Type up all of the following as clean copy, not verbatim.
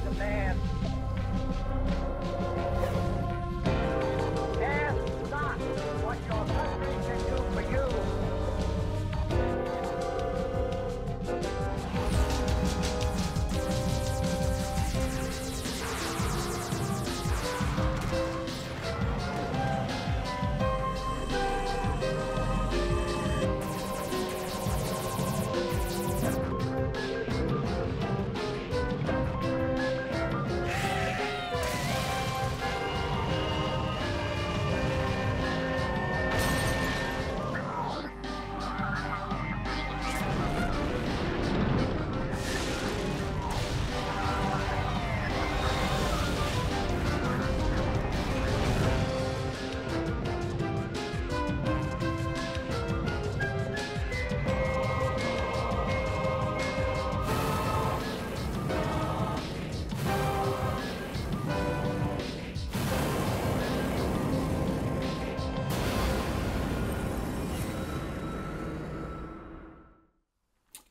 demand. Ask not what your country can do for you.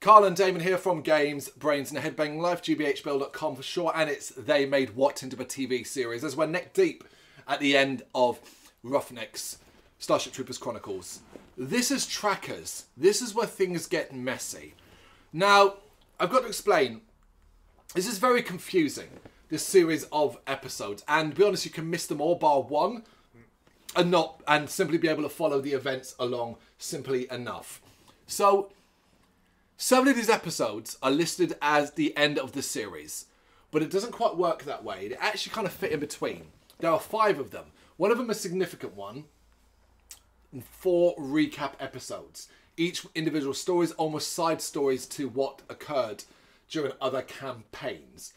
Carl and Damon here from Brrraains A Head-Banging Life, gbhblofficial for short, and it's They Made What into a TV series, as we're neck deep at the end of Roughnecks, Starship Troopers Chronicles. This is Trackers. This is where things get messy. Now, I've got to explain, this is very confusing, this series of episodes, and to be honest, you can miss them all bar one, and simply be able to follow the events along simply enough. So, 7 of these episodes are listed as the end of the series, but it doesn't quite work that way. They actually kind of fit in between. There are 5 of them. One of them a significant one, and 4 recap episodes. Each individual story is almost side stories to what occurred during other campaigns.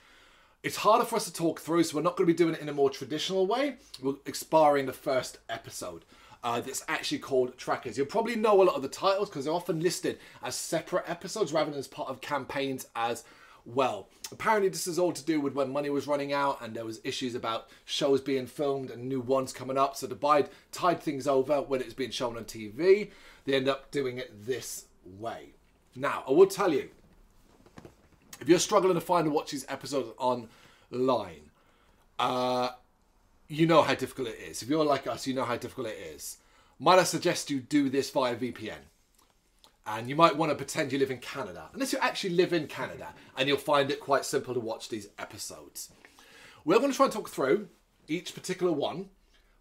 It's harder for us to talk through, so we're not going to be doing it in a more traditional way. We're expiring the first episode. That's actually called Trackers. You'll probably know a lot of the titles because they're often listed as separate episodes rather than as part of campaigns as well. Apparently this is all to do with when money was running out and there was issues about shows being filmed and new ones coming up. So to tide things over when it's being shown on TV, they end up doing it this way. Now, I will tell you, if you're struggling to find and watch these episodes online, you know how difficult it is. If you're like us, you know how difficult it is. Might I suggest you do this via VPN? And you might want to pretend you live in Canada. Unless you actually live in Canada, and you'll find it quite simple to watch these episodes. We're going to try and talk through each particular one.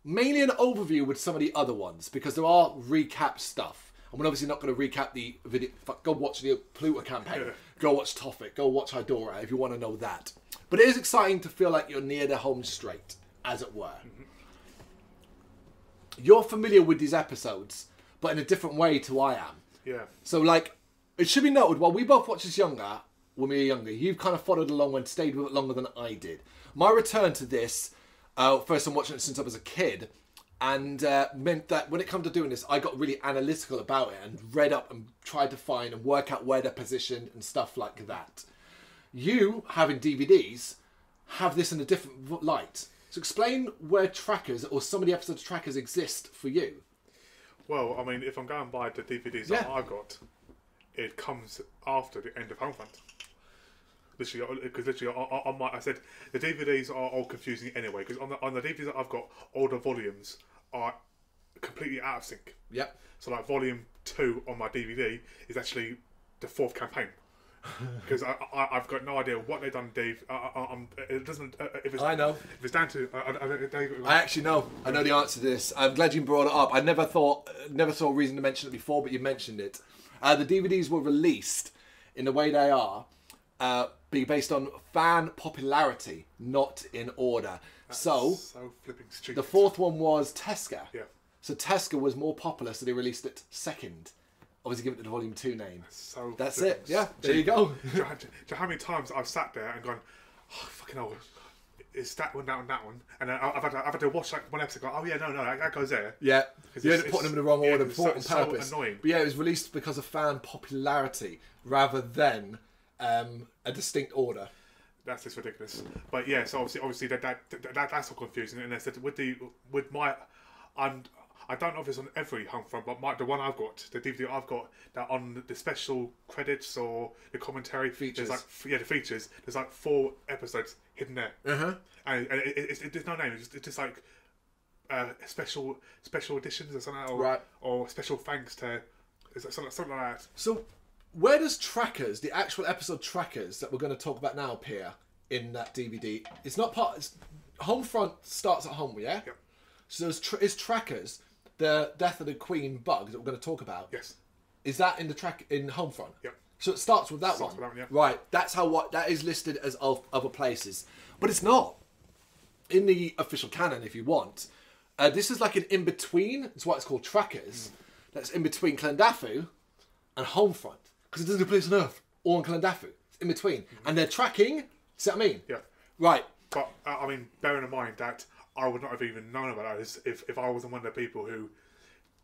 Mainly an overview with some of the other ones, because there are recap stuff. And we're obviously not going to recap the video. Go watch the Pluto campaign. Go watch Tophet. Go watch Hydora if you want to know that. But it is exciting to feel like you're near the home straight, as it were. You're familiar with these episodes, but in a different way to I am. Yeah. So, like, it should be noted, while we both watched this when we were younger, you've kind of followed along and stayed with it longer than I did. My return to this, first I'm watching it since I was a kid, and meant that when it comes to doing this, I got really analytical about it and read up and tried to find and work out where they're positioned and stuff like that. You, having DVDs, have this in a different light. So explain where Trackers, or some of the episodes of Trackers, exist for you. Well, I mean, if I'm going by the DVDs that I got, it comes after the end of Homefront. Literally, because I said the DVDs are all confusing anyway. Because on the DVDs that I've got, all the volumes are completely out of sync. Yep. So like volume 2 on my DVD is actually the 4th campaign. Because I've got no idea what they've done, Dave. It doesn't. If it's, I know. If it's down to, I actually know. I know the answer to this. I'm glad you brought it up. I never saw a reason to mention it before, but you mentioned it. The DVDs were released in the way they are, being based on fan popularity, not in order. That's so flipping stupid. The 4th one was Teska. Yeah. So Teska was more popular, so they released it second. Obviously, give it the Volume 2 name. That's it. Yeah, there you go. Do you know how many times I've sat there and gone, oh, fucking hell, is that one, that one, that one? And then I've had to watch like one episode and go, oh yeah, no, that goes there. Yeah, you ended up putting them in the wrong order on purpose. So annoying. But yeah, it was released because of fan popularity rather than a distinct order. That's just ridiculous. But yeah, so obviously that's all confusing. And they said I don't know if it's on every Homefront, but the one I've got, the DVD I've got, that on the special credits or the commentary features. There's like the features. There's like 4 episodes hidden there, and it's there's no name. It's just like special editions or something, or special thanks to something like that. So, where does trackers, the actual episode trackers that we're going to talk about now, appear in that DVD? It's not part. Homefront starts at home, yeah. Yep. So is trackers the Death of the Queen bug that we're going to talk about? Yes. Is that in the in Homefront? Yep. So it starts with that one. Yeah. Right. That's how that is listed as other places, but it's not in the official canon. If you want, this is like an in between. It's why it's called trackers. That's in between Clondafu and Homefront because it doesn't take place on Earth or on Clondafu. It's in between, and they're tracking. See what I mean? Yeah. Right. But I mean, bearing in mind that I would not have even known about that if I wasn't one of the people who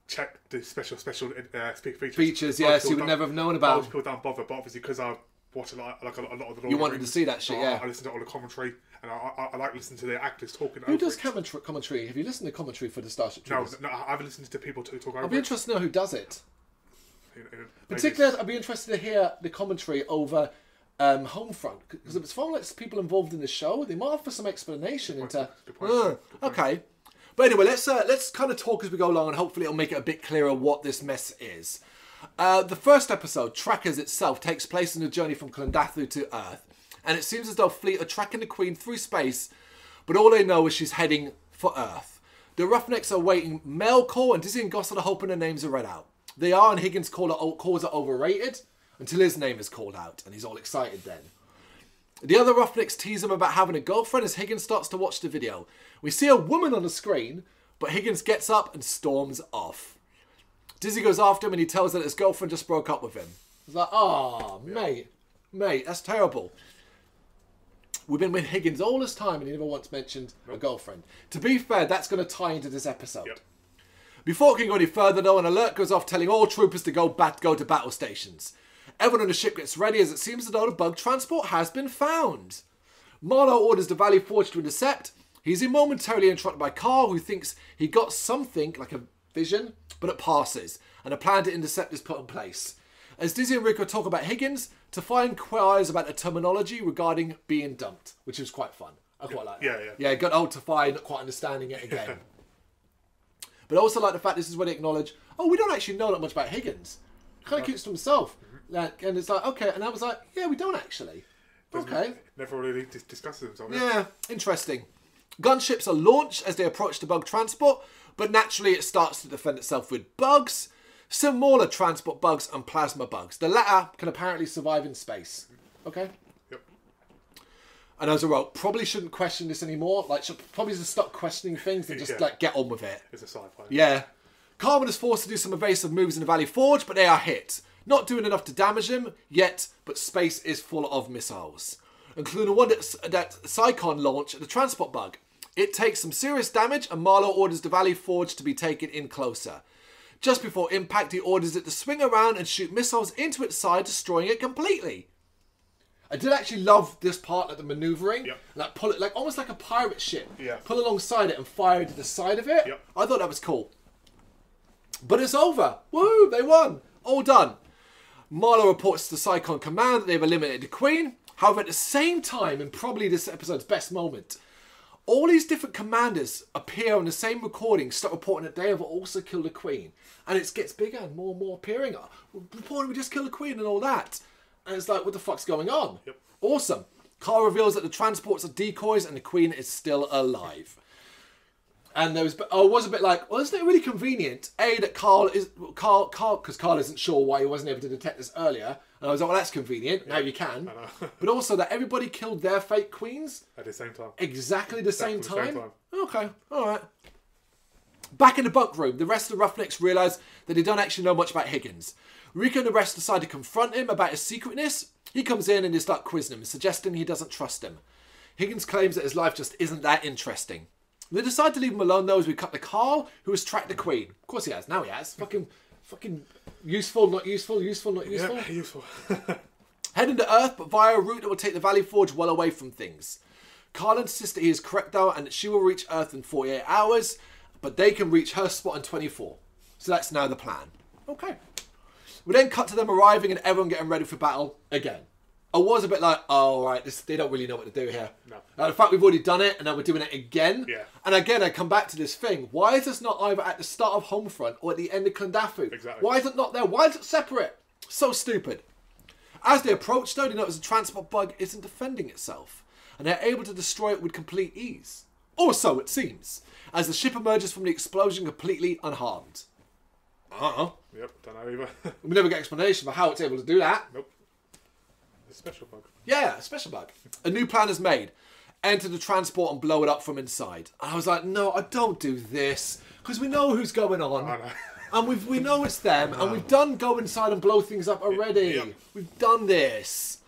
checked the special features. Features, yes, you would never have known about. Most people don't bother, but obviously because I watch a lot of the Lord You of wanted Rings, to see that shit, yeah. I listen to all the commentary, and I like listening to the actors talking. Who over does it. commentary? Have you listened to commentary for the Starship Troopers? No, I haven't listened to people talk over. I'd be interested to know who does it. Particularly, I'd be interested to hear the commentary over Homefront, because if it's from like people involved in the show, they might offer some explanation into. Good point. Okay, but anyway, let's kind of talk as we go along, and hopefully it'll make it a bit clearer what this mess is. The first episode, Trackers itself, takes place in a journey from Clondafu to Earth, and it seems as though Fleet are tracking the Queen through space, but all they know is she's heading for Earth. The Roughnecks are waiting mail call, and Dizzy and Gossett are hoping their names are read out. They are, and Higgins calls it overrated until his name is called out, and he's all excited then. The other Roughnecks tease him about having a girlfriend as Higgins starts to watch the video. We see a woman on the screen, but Higgins gets up and storms off. Dizzy goes after him and he tells her that his girlfriend just broke up with him. He's like, oh, mate, that's terrible. We've been with Higgins all this time and he never once mentioned a girlfriend. To be fair, that's going to tie into this episode. Yep. Before it can go any further though, an alert goes off telling all troopers to go to battle stations. Everyone on the ship gets ready as it seems as though the bug transport has been found. Marlowe orders the Valley Forge to intercept. He's momentarily interrupted by Carl, who thinks he got something like a vision, but it passes, and a plan to intercept is put in place. As Dizzy and Rico talk about Higgins, Tafai inquires about the terminology regarding being dumped, which was quite fun. I quite like that. Yeah, got old Tafai not quite understanding it again. But I also like the fact this is where they acknowledge, oh, we don't actually know that much about Higgins. Kind of keeps to himself. Like, and it's like, okay, and I was like, yeah, we don't actually. Okay. Never really discusses themselves. Yeah, interesting. Gunships are launched as they approach the bug transport, but naturally it starts to defend itself with bugs, smaller transport bugs and plasma bugs. The latter can apparently survive in space. Okay? Yep. And as a result, probably shouldn't question this anymore. Like, should probably just stop questioning things and just, like, get on with it. It's a sci-fi. Yeah. Carmen is forced to do some evasive moves in the Valley Forge, but they are hit. Not doing enough to damage him yet, but space is full of missiles, including the one that Psychon launched, the transport bug. It takes some serious damage, and Marlowe orders the Valley Forge to be taken in closer. Just before impact, he orders it to swing around and shoot missiles into its side, destroying it completely. I did actually love this part, like the manoeuvring, like pull it, like almost like a pirate ship. Yeah. Pull alongside it and fire into the side of it. Yep. I thought that was cool. But it's over. Woo! They won. All done. Marlowe reports to Psychon Command that they've eliminated the Queen. However, at the same time, and probably this episode's best moment, all these different commanders appear on the same recording, start reporting that they have also killed the Queen. And it gets bigger and more appearing. Reporting we just killed the Queen and all that. And it's like, what the fuck's going on? Yep. Awesome. Carl reveals that the transports are decoys and the Queen is still alive. And there was, I was a bit like, well, isn't it really convenient? That Carl, because Carl isn't sure why he wasn't able to detect this earlier. And I was like, well, that's convenient. Now you can. But also that everybody killed their fake queens. At the same time. Exactly the same time. Okay, all right. Back in the bunk room, the rest of the Roughnecks realise that they don't actually know much about Higgins. Rico and the rest decide to confront him about his secretness. He comes in and they start quizzing him, suggesting he doesn't trust him. Higgins claims that his life just isn't that interesting. They decide to leave him alone though as we cut to Carl, who has tracked the Queen. Of course he has. Now he has. Fucking useful, not useful, useful, not useful. Yeah, useful. Heading to Earth, but via a route that will take the Valley Forge well away from things. Carl insists that he is correct though, and that she will reach Earth in 48 hours. but they can reach her spot in 24. So that's now the plan. Okay. We then cut to them arriving and everyone getting ready for battle again. I was a bit like, oh, right, they don't really know what to do here. No. In fact, we've already done it, and now we're doing it again. Yeah. And again, I come back to this thing. Why is this not either at the start of Homefront or at the end of Clondafu? Exactly. Why is it not there? Why is it separate? So stupid. As they approach, though, they notice the transport bug isn't defending itself, and they're able to destroy it with complete ease. Or so it seems, as the ship emerges from the explosion completely unharmed. Yep, don't know either. We never get explanation for how it's able to do that. Nope. A special bug. Yeah, a special bug. A new plan is made. Enter the transport and blow it up from inside. And I was like, no, I don't do this. Because we know who's going on. I know. And we know it's them. And we've done go inside and blow things up already. Yep. We've done this.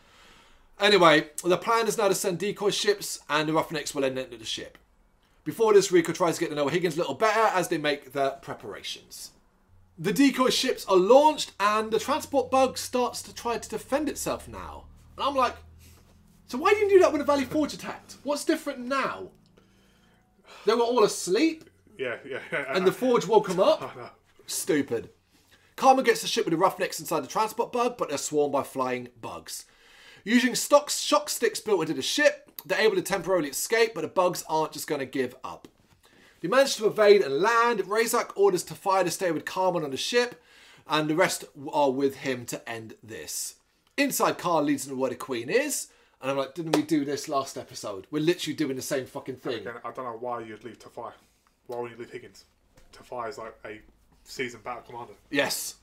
Anyway, the plan is now to send decoy ships and the Roughnecks will then enter the ship. Before this, Rico tries to get to know Higgins a little better as they make their preparations. The decoy ships are launched and the transport bug starts to try to defend itself now. And I'm like, so why didn't you do that when the Valley Forge attacked? What's different now? They were all asleep Yeah. and the Forge woke them up? I know. Stupid. Carmen gets the ship with the Roughnecks inside the transport bug, but they're swarmed by flying bugs. Using shock sticks built into the ship, they're able to temporarily escape, but the bugs aren't just going to give up. They manage to evade and land. Razak orders Tafia to stay with Carmen on the ship, and the rest are with him to end this. Inside, Carl leads them to where the Queen is, and I'm like, didn't we do this last episode? We're literally doing the same fucking thing. Again, I don't know why you'd leave Tafia. Why wouldn't you leave Higgins? Tafia is like a seasoned battle commander. Yes.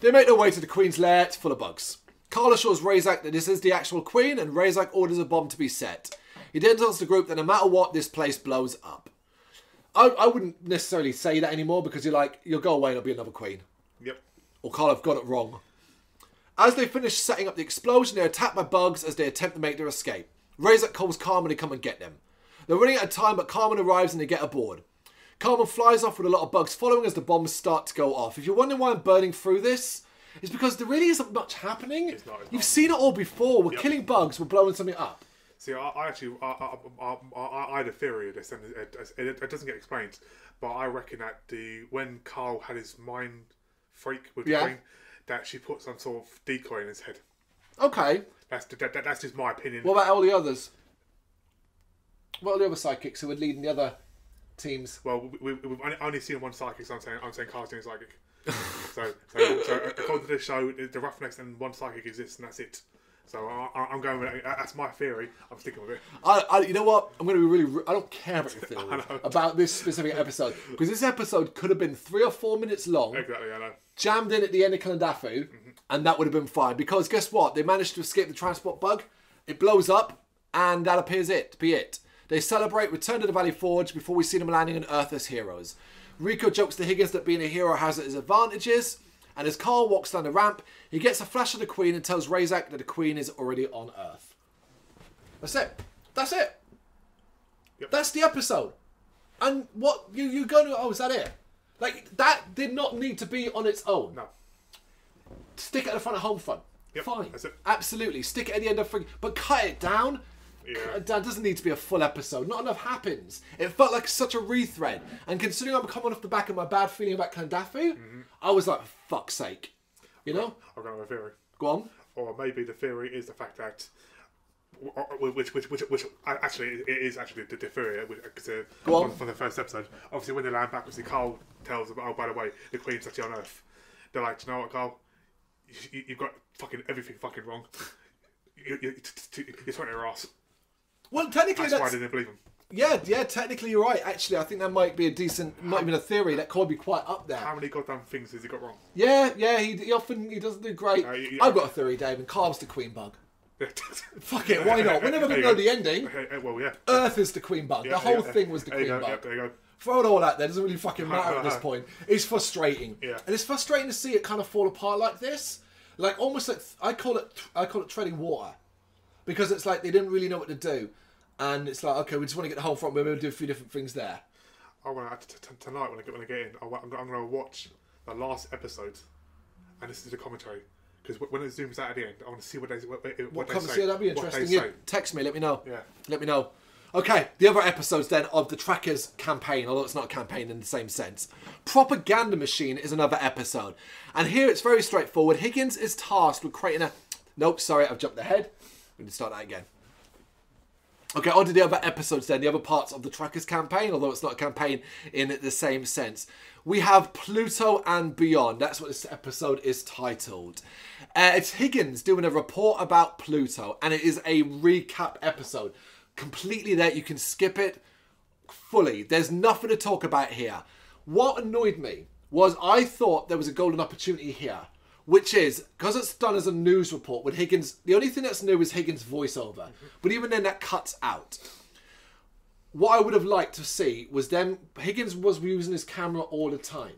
They make their way to the Queen's lair. It's full of bugs. Carl assures Razak that this is the actual Queen, and Razak orders a bomb to be set. He then tells the group that no matter what, this place blows up. I wouldn't necessarily say that anymore because you'll go away and there'll be another Queen. Yep. Or Carl have got it wrong. As they finish setting up the explosion, they're attacked by bugs as they attempt to make their escape. Razak calls Carmen to come and get them. They're running out of time, but Carmen arrives and they get aboard. Carmen flies off with a lot of bugs following as the bombs start to go off. If you're wondering why I'm burning through this, it's because there really isn't much happening. It's not. You've seen it all before. We're killing bugs, we're blowing something up. See, I had a theory of this, and it doesn't get explained. But I reckon that when Carl had his mind freak with the Queen, that she put some sort of decoy in his head. Okay. That's just my opinion. What about all the others? What are the other psychics who were leading the other teams? Well, we've only seen one psychic, so I'm saying Carl's doing psychic. so according to this show, the Roughnecks and one psychic exists, and that's it. So I'm going with that's my theory. I'm sticking with it. You know what? I'm going to be really. I don't care about your theory about this specific episode because this episode could have been 3 or 4 minutes long. Exactly, I know. Jammed in at the end of Clondafu, and that would have been fine. Because guess what? They managed to escape the transport bug. It blows up, and that appears to be it. They celebrate, return to the Valley Forge before we see them landing on Earth as heroes. Rico jokes to Higgins that being a hero has its advantages. And as Carl walks down the ramp, he gets a flash of the Queen and tells Razak that the Queen is already on Earth. That's it. That's it. Yep. That's the episode. And what you go to? Oh, is that it? Like that did not need to be on its own. No. Stick it at the front of Homefront. Yep, Fine. that's it. Absolutely. Stick it at the end of but cut it down. Yeah. That doesn't need to be a full episode. Not enough happens. It felt like such a rethread. And considering I'm coming off the back of my bad feeling about Clondafu, I was like, for fuck's sake. You know? I've got another theory. Go on. Or maybe the theory is the fact that, which actually it is actually the theory Go on. from the first episode. Obviously, when they land back, obviously Carl tells them, oh, by the way, the Queen's actually on Earth. They're like, you know what, Carl? You've got fucking everything fucking wrong. You're trying your ass. Well, technically that's why I didn't believe him. Yeah, technically you're right. Actually, I think that might be a decent, might have been a theory that could be quite up there. How many goddamn things has he got wrong? Yeah, he often doesn't do great. I've got a theory, Damon. Carl's the Queen Bug. Fuck it, why not? We're never going to know the ending. Okay, well, yeah. Earth is the Queen Bug. The whole thing was the Queen Bug. Yeah, there you go. Throw it all out there. It doesn't really fucking matter at this point. It's frustrating. Yeah. And it's frustrating to see it kind of fall apart like this. Like almost like I call it treading water. Because it's like they didn't really know what to do. And it's like, okay, we just want to get the whole front. We're going to do a few different things there. I want to tonight when I get in, I'm going to watch the last episode and listen to the commentary because when it zooms out at the end, I want to see what they say. That'd be interesting. Yeah, text me. Let me know. Yeah. Let me know. Okay, the other episodes then of the Trackers campaign, although it's not a campaign in the same sense. Propaganda Machine is another episode. And here it's very straightforward. Higgins is tasked with creating a... Nope, sorry, I've jumped ahead. We need to start that again. Okay, on to the other episodes then, the other parts of the Trackers campaign, although it's not a campaign in the same sense. We have Pluto and Beyond. That's what this episode is titled. It's Higgins doing a report about Pluto, and it is a recap episode. Completely there, you can skip it fully. There's nothing to talk about here. What annoyed me was I thought there was a golden opportunity here, which is, because it's done as a news report with Higgins, the only thing that's new is Higgins' voiceover. But even then, that cuts out. What I would have liked to see was them, Higgins was using his camera all the time.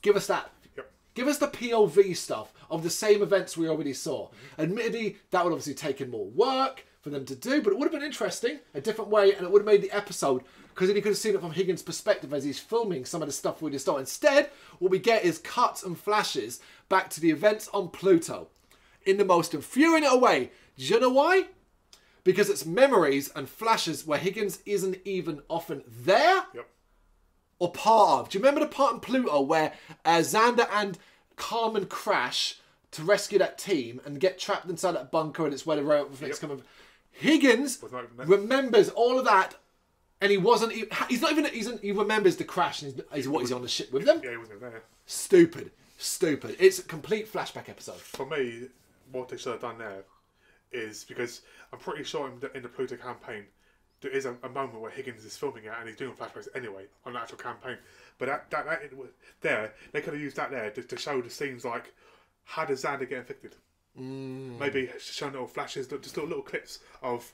Give us that. Yep. Give us the POV stuff of the same events we already saw. Admittedly, that would obviously taken more work for them to do, but it would have been interesting, a different way, and it would have made the episode, because then you could have seen it from Higgins' perspective as he's filming some of the stuff we just saw. Instead, what we get is cuts and flashes back to the events on Pluto in the most infuriating way. Do you know why? Because it's memories and flashes where Higgins isn't even often there or part of. Do you remember the part in Pluto where Xander and Carmen crash to rescue that team and get trapped inside that bunker, and it's where the Roughnecks come up? Higgins remembers all of that, and he wasn't. He's not even. He remembers the crash, and he's on the ship with them. Yeah, he wasn't there. Stupid. It's a complete flashback episode. For me, what they should have done there is, because I'm pretty sure in the Pluto campaign there is a moment where Higgins is filming it and he's doing flashbacks anyway on the actual campaign. But that there, they could have used that there to show the scenes like, how does Xander get infected? Maybe showing little flashes, just little clips of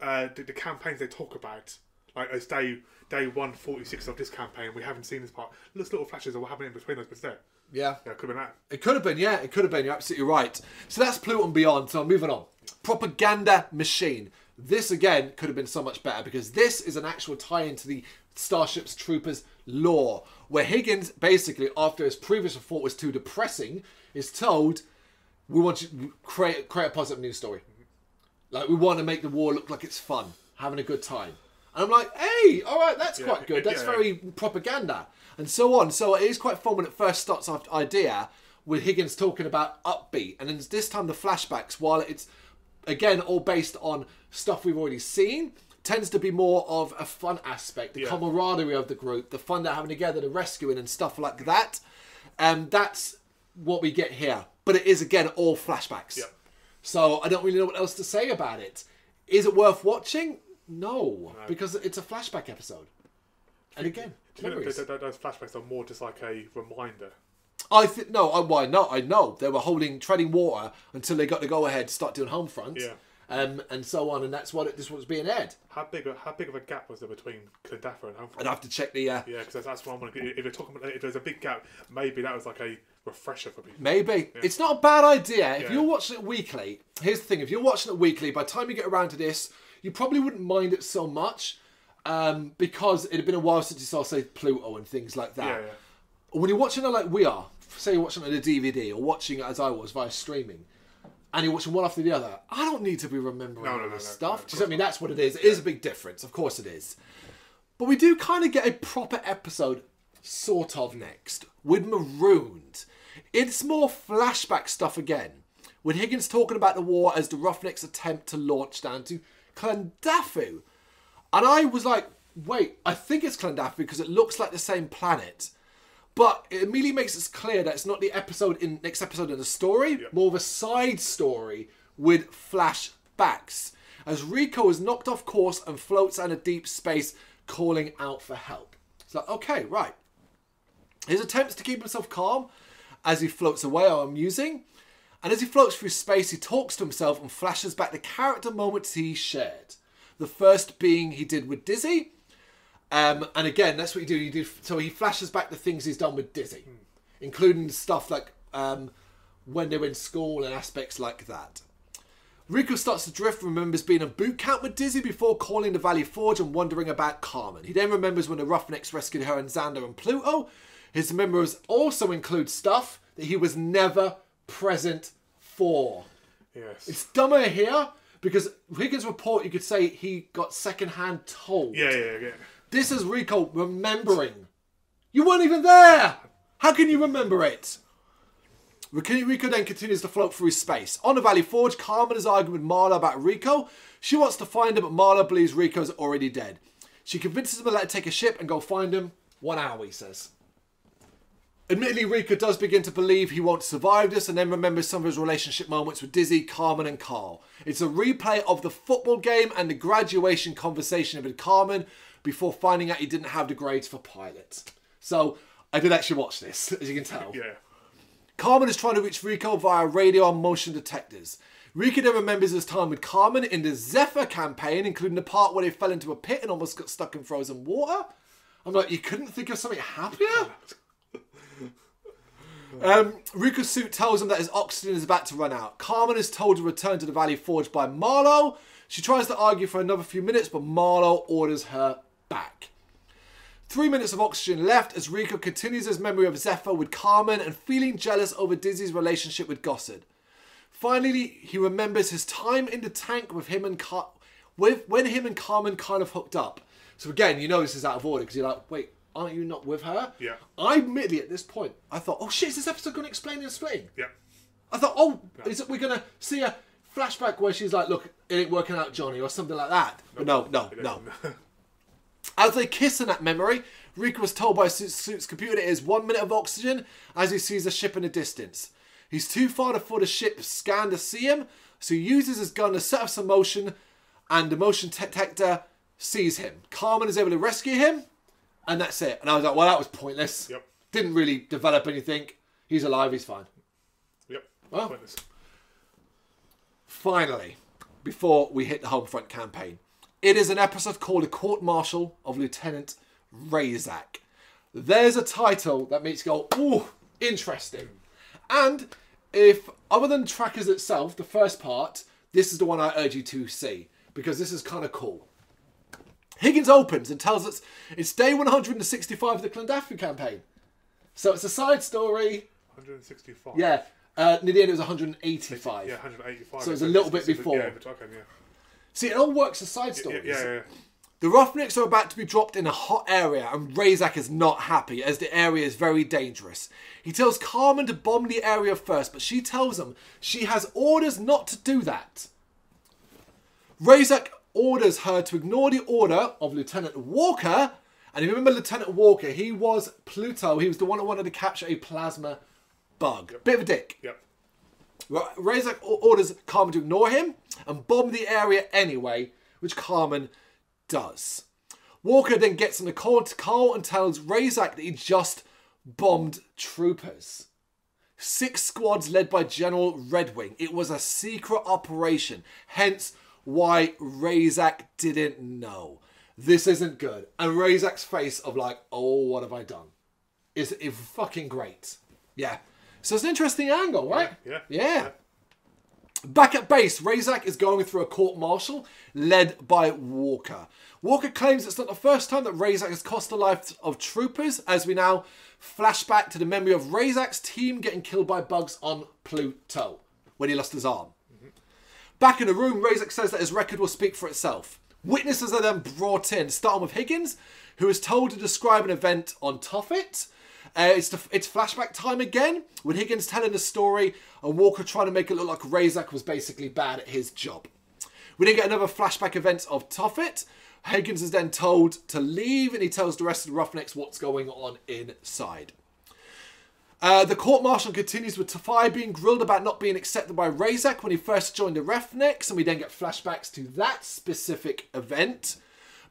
the campaigns they talk about. Like, as day 146 of this campaign, we haven't seen this part. Little flashes of what happened in between us, but it's there. Yeah. Yeah, it could have been that. It could have been, yeah. It could have been. You're absolutely right. So that's Pluto and Beyond. So moving on. Propaganda Machine. This, again, could have been so much better, because this is an actual tie-in to the Starship Troopers lore, where Higgins, basically, after his previous report was too depressing, is told, we want you to create a positive news story. Like, we want to make the war look like it's fun, having a good time. And I'm like, hey, all right, that's quite good. That's very propaganda. And so on. So it is quite fun when it first starts off idea with Higgins talking about upbeat. And then this time the flashbacks, while it's, again, all based on stuff we've already seen, tends to be more of a fun aspect. The camaraderie of the group, the fun they're having together, the rescuing and stuff like that. That's what we get here. But it is, again, all flashbacks. Yep. So I don't really know what else to say about it. Is it worth watching? No, because it's a flashback episode. And again, those flashbacks are more just like a reminder. Why not? I know they were treading water until they got the go-ahead to start doing Homefront. Yeah. And so on, and that's what this was being aired. How big of a gap was there between Clondaffer and Homefront? I'd have to check the. Yeah, because that's what I'm going to. If you're talking about, if there's a big gap, maybe that was like a refresher for people. Maybe it's not a bad idea if you're watching it weekly. Here's the thing: if you're watching it weekly, by the time you get around to this, you probably wouldn't mind it so much, because it had been a while since you saw, say, Pluto and things like that. Yeah. When you're watching it like we are, say you're watching it on a DVD or watching it as I was via streaming, and you're watching one after the other, I don't need to be remembering all this stuff. Do you know what I mean? That's what it is. It is a big difference. Of course it is. But we do kind of get a proper episode, sort of, next, with Marooned. It's more flashback stuff again, with Higgins talking about the war as the Roughnecks attempt to launch down to Clondaffer. And I was like, wait, I think it's Clondaffer because it looks like the same planet. But it immediately makes it clear that it's not the next episode in the story, more of a side story with flashbacks. As Rico is knocked off course and floats out of deep space, calling out for help. It's like, okay, right. His attempts to keep himself calm as he floats away are amusing. And as he floats through space, he talks to himself and flashes back the character moments he shared. The first being he did with Dizzy. And again, that's what you do. So he flashes back the things he's done with Dizzy, including stuff like when they were in school and aspects like that. Rico starts to drift, remembers being in boot camp with Dizzy before calling the Valley Forge and wondering about Carmen. He then remembers when the Roughnecks rescued her and Xander and Pluto. His memories also include stuff that he was never present for. Yes. It's dumber here Because Higgins' report, you could say he got second-hand told. Yeah. This is Rico remembering. You weren't even there! How can you remember it? Rico then continues to float through space. On the Valley Forge, Carmen is arguing with Marla about Rico. She wants to find him, but Marla believes Rico's already dead. She convinces him to let her take a ship and go find him. 1 hour, he says. Admittedly, Rico does begin to believe he won't survive this and then remembers some of his relationship moments with Dizzy, Carmen and Carl. It's a replay of the football game and the graduation conversation with Carmen before finding out he didn't have the grades for pilot. So, I did actually watch this, as you can tell. Yeah. Carmen is trying to reach Rico via radio and motion detectors. Rico then remembers his time with Carmen in the Zephyr campaign, including the part where they fell into a pit and almost got stuck in frozen water. I'm like, you couldn't think of something happier? Rico's suit tells him that his oxygen is about to run out. Carmen is told to return to the Valley Forge by Marlo. She tries to argue for another few minutes, but Marlo orders her back. 3 minutes of oxygen left as Rico continues his memory of Zephyr with Carmen and feeling jealous over Dizzy's relationship with Gossard. Finally, he remembers his time in the tank with him and when him and Carmen kind of hooked up. So again, you know this is out of order because you're like, wait, aren't you not with her? Yeah. I admittedly at this point, I thought, oh shit, is this episode going to explain the splitting? Yeah. I thought, oh, is it we're going to see a flashback where she's like, look, it ain't working out, Johnny, or something like that. But no. As they kiss in that memory, Rico was told by Suit's computer it is 1 minute of oxygen as he sees a ship in the distance. He's too far for the ship scan to see him, so he uses his gun to set off some motion, and the motion detector sees him. Carmen is able to rescue him, and that's it. And I was like, well, that was pointless. Yep. Didn't really develop anything. He's alive, he's fine. Yep. Well, Pointless. Finally, before we hit the home front campaign, it is an episode called A Court Martial of Lieutenant Razak. There's a title that makes you go, ooh, interesting. And if, other than Trackers itself, the first part, this is the one I urge you to see, because this is kind of cool. Higgins opens and tells us it's day 165 of the Clondafu campaign. So it's a side story. 165? Yeah. Near the end it was 185. Yeah, 185. So it's a little bit before. Yeah, but okay, yeah. See, it all works as side stories. Yeah. The Roughnecks are about to be dropped in a hot area and Razak is not happy as the area is very dangerous. He tells Carmen to bomb the area first, but she tells him she has orders not to do that. Razak orders her to ignore the order of Lieutenant Walker. And you remember Lieutenant Walker, he was Pluto. He was the one who wanted to capture a plasma bug. Yep. Bit of a dick. Yep. Razak orders Carmen to ignore him and bomb the area anyway, which Carmen does. Walker then gets on the call to Carl and tells Razak that he just bombed troopers. 6 squads led by General Redwing. It was a secret operation, hence why Razak didn't know. This isn't good. And Razak's face of like, oh, what have I done? Is fucking great. Yeah. So it's an interesting angle, right? Yeah. Back at base, Razak is going through a court-martial led by Walker. Walker claims it's not the first time that Razak has cost the lives of troopers, as we now flashback to the memory of Razak's team getting killed by bugs on Pluto when he lost his arm. Back in the room, Razak says that his record will speak for itself. Witnesses are then brought in, starting with Higgins, who is told to describe an event on Tophet. It's flashback time again, with Higgins telling the story and Walker trying to make it look like Razak was basically bad at his job. We then get another flashback event of Tophet. Higgins is then told to leave and he tells the rest of the Roughnecks what's going on inside. The court-martial continues with Tafai being grilled about not being accepted by Razak when he first joined the Roughnecks, and we then get flashbacks to that specific event.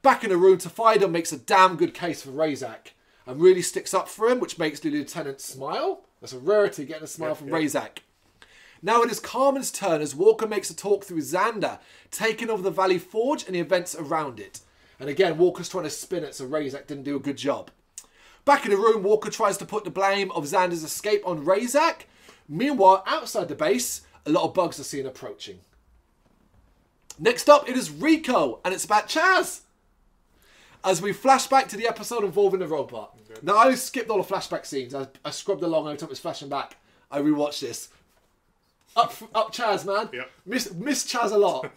Back in the room, Tafai makes a damn good case for Razak and really sticks up for him, which makes the lieutenant smile. That's a rarity, getting a smile from Razak. Now it is Carmen's turn as Walker makes a talk through Xander, taking over the Valley Forge and the events around it. And again, Walker's trying to spin it, so Razak didn't do a good job. Back in the room, Walker tries to put the blame of Xander's escape on Razak. Meanwhile, outside the base, a lot of bugs are seen approaching. Next up, it is Rico, and it's about Chaz. As we flash back to the episode involving the robot. Okay. Now, I skipped all the flashback scenes. I scrubbed along every time it was flashing back. I rewatched this. Up Chaz, man. Yep. Miss Chaz a lot.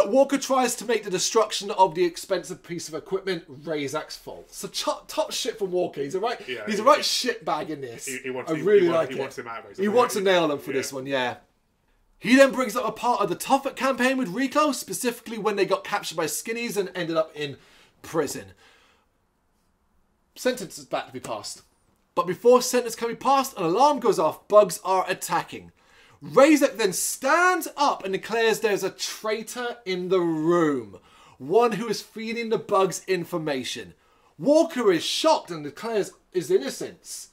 Walker tries to make the destruction of the expensive piece of equipment Razak's fault. So top shit from Walker. He's a right shitbag in this. He wants I him out of Razak. He wants to nail him for this one, yeah. He then brings up a part of the Toffet campaign with Rico, specifically when they got captured by skinnies and ended up in prison. Sentence is about to be passed. But before sentence can be passed, an alarm goes off. Bugs are attacking. Razak then stands up and declares there's a traitor in the room. One who is feeding the bugs information. Walker is shocked and declares his innocence.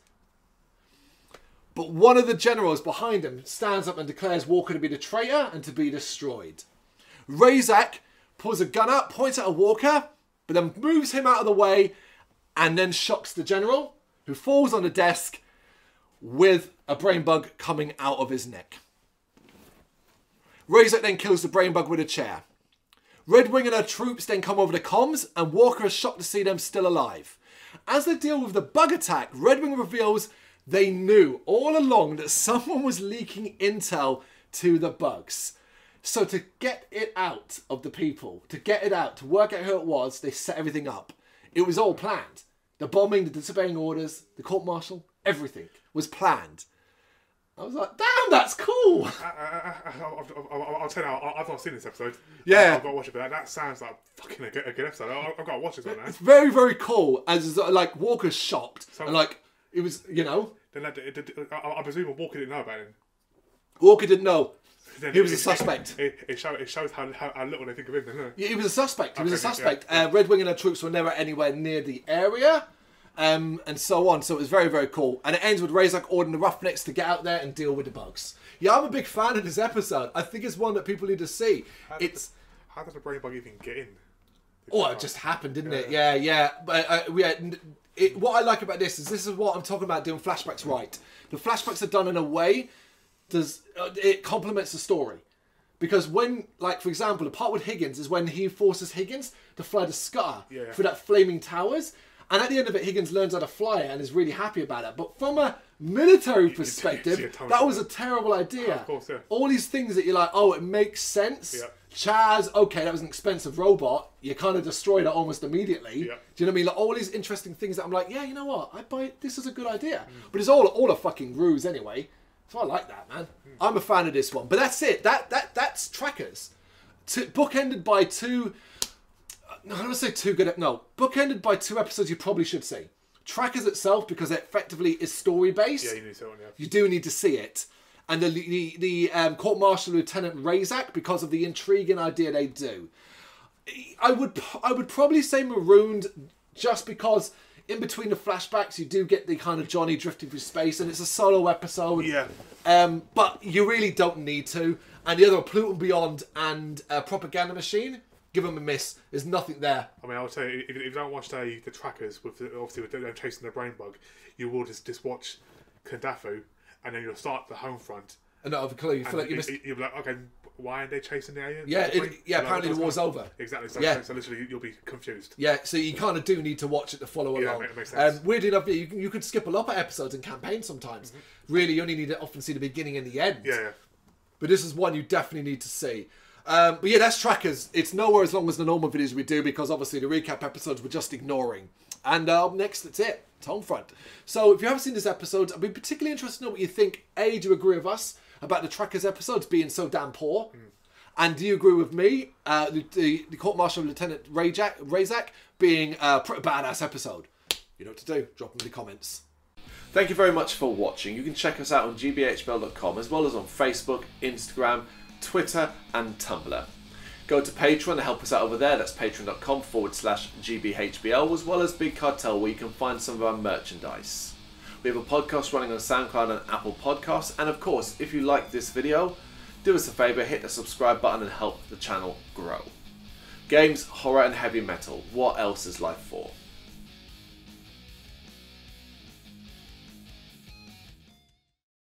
But one of the generals behind him stands up and declares Walker to be the traitor and to be destroyed. Razak pulls a gun out, points at Walker, but then moves him out of the way and then shocks the general, who falls on the desk with a brain bug coming out of his neck. Razak then kills the brain bug with a chair. Redwing and her troops then come over the comms, and Walker is shocked to see them still alive. As they deal with the bug attack, Redwing reveals they knew all along that someone was leaking intel to the bugs. So to get it out of the people, to get it out, to work out who it was, they set everything up. It was all planned. The bombing, the disobeying orders, the court-martial, everything was planned. I was like, damn, that's cool. I'll tell you, I've not seen this episode. Yeah. I've got to watch it, but that sounds like fucking a good episode. I've got to watch this one now. It's very, very cool. As like Walker's shocked. And like, it was, you know. Then I presume Walker didn't know about it. Walker didn't know. He was a suspect. It shows how little they think of him, doesn't it? Yeah, he was a suspect. He was a suspect. Yeah. Redwing and her troops were never anywhere near the area. And so on. So it was very, very cool. And it ends with Razak ordering the Roughnecks to get out there and deal with the bugs. Yeah, I'm a big fan of this episode. I think it's one that people need to see. How did the brain bug even get in? It just happened, didn't it? Yeah. But what I like about this is what I'm talking about, doing flashbacks right. The flashbacks are done in a way it complements the story. Because when, like, for example, the part with Higgins is when he forces Higgins to fly the Scar through that flaming towers. And at the end of it, Higgins learns how to fly it and is really happy about it. But from a military perspective, that was a terrible idea. Of course, yeah. All these things that you're like, oh, it makes sense. Yeah. Chaz, okay, that was an expensive robot. You kind of destroyed it almost immediately. Yeah. Do you know what I mean? Like, all these interesting things that I'm like, yeah, you know what? I buy it. This is a good idea. But it's all a fucking ruse anyway. So I like that, man. I'm a fan of this one. But that's it. That's Trackers. Bookended by two... I don't want to say too good. No, bookended by 2 episodes you probably should see. Trackers itself, because it effectively is story based. Yeah, you need to see it. Yeah. You do need to see it. And the Court Martial Lieutenant Razak, because of the intriguing idea they do. I would probably say Marooned, just because in between the flashbacks you do get the kind of Johnny drifting through space, and it's a solo episode. Yeah. But you really don't need to. And the other, Pluto Beyond and Propaganda Machine. Give them a miss. There's nothing there. I mean, I'll tell you, if you don't watch the Trackers, with them chasing the brain bug, you will just watch Kandafu, and then you'll start the home front. And you feel like you missed... You'll be like, okay, why aren't they chasing the aliens? Yeah, apparently the war's over. Exactly. So literally, you'll be confused. Yeah, so you kind of do need to watch it to follow along. Yeah, it makes sense. Weirdly enough, you could skip a lot of episodes in campaigns sometimes. Really, you only need to often see the beginning and the end. Yeah. But this is one you definitely need to see. But yeah, that's Trackers. It's nowhere as long as the normal videos we do, because obviously the recap episodes we're just ignoring. And up next, that's it. It's Homefront. So if you haven't seen this episode, I'd be particularly interested to know what you think. A, do you agree with us about the Trackers episodes being so damn poor? And do you agree with me, the Court Martial Lieutenant Razak being a pretty badass episode? You know what to do. Drop them in the comments. Thank you very much for watching. You can check us out on gbhbl.com, as well as on Facebook, Instagram, Twitter and Tumblr. Go to Patreon to help us out over there. That's patreon.com/gbhbl, as well as Big Cartel, where you can find some of our merchandise. We have a podcast running on SoundCloud and Apple Podcasts. And of course, if you like this video, do us a favour, hit the subscribe button and help the channel grow. Games, horror and heavy metal. What else is life for?